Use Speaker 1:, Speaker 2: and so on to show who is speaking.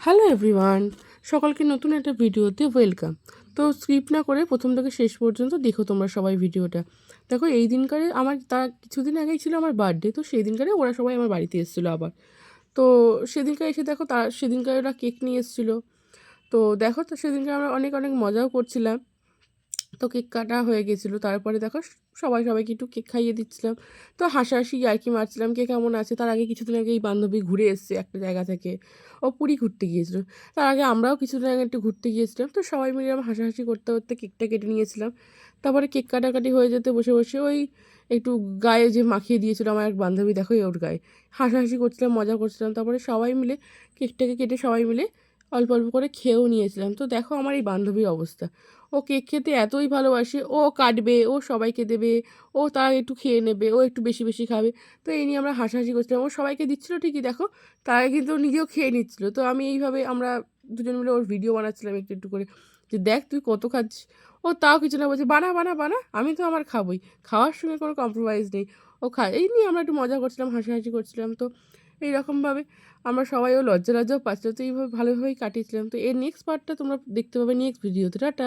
Speaker 1: Hello everyone, সকলকে নতুন একটা ভিডিওতে ওয়েলকাম। তো স্কিপ না করে প্রথম থেকে শেষ পর্যন্ত দেখো তোমরা সবাই ভিডিওটা। দেখো এই দিনকারে আমার তার কিছুদিন আগেই ছিল আমার বার্থডে, তো সেই দিনকারে ওরা সবাই আমার বাড়িতে এসেছিলো আবার। তো সেদিনকে এসে দেখো সেদিনকার ওরা কেক নিয়ে এসেছিলো। তো দেখো তো সেদিনকে আমরা অনেক অনেক মজাও করছিলাম। তো কেক কাটা হয়ে গেছিলো, তারপরে দেখো সবাইকে একটু কেক খাইয়ে দিচ্ছিলাম। তো হাসাহাসি ইয়ার্কি মারছিলাম কে কেমন আছে। তার আগে কিছুদিন আগে এই বান্ধবী ঘুরে এসছে একটা জায়গা থেকে, ও পুরী ঘুরতে গিয়েছিল। তার আগে আমরাও কিছুদিন আগে একটু ঘুরতে গিয়েছিলাম। তো সবাই মিলে আমরা হাসাহাসি করতে করতে কেকটা কেটে নিয়েছিলাম। তারপরে কেক কাটাকাটি হয়ে যেতে বসে বসে ওই একটু গায়ে যে মাখিয়ে দিয়েছিল আমার এক বান্ধবী, দেখো ওর গায়ে হাসাহাসি করছিলাম, মজা করছিলাম। তারপরে সবাই মিলে কেকটাকে কেটে সবাই মিলে অল্প অল্প করে খেয়েও নিয়েছিলাম। তো দেখো আমার এই বান্ধবীর অবস্থা, ও কেক খেতে এতই ভালোবাসে, ও কাটবে, ও সবাইকে দেবে, ও তার একটু খেয়ে নেবে, ও একটু বেশি বেশি খাবে। তো এই নিয়ে আমরা হাসাহাসি করছিলাম। ও সবাইকে দিচ্ছিলো ঠিকই, দেখো তার আগে কিন্তু ও নিজেও খেয়ে নিচ্ছিলো। তো আমি এইভাবে আমরা দুজন মিলে ওর ভিডিও বানাচ্ছিলাম একটু একটু করে, যে দেখ তুই কত খাচ্ছিস। ও তাও কিছু না, বলছে বানা বানা বানা, আমি তো আমার খাবোই, খাওয়ার সঙ্গে কোনো কম্প্রোমাইজ নেই। ও খায়, এই নিয়ে আমরা একটু মজা করছিলাম, হাসাহাসি করছিলাম। তো এইরকমভাবে আমরা সবাইও লজ্জাও পাচ্ছিলো। তো এইভাবে ভালোভাবেই কাটিয়েছিলাম। তো এর নেক্সট পার্টটা তোমরা দেখতে পাবে নেক্সট ভিডিওতে। টাটা।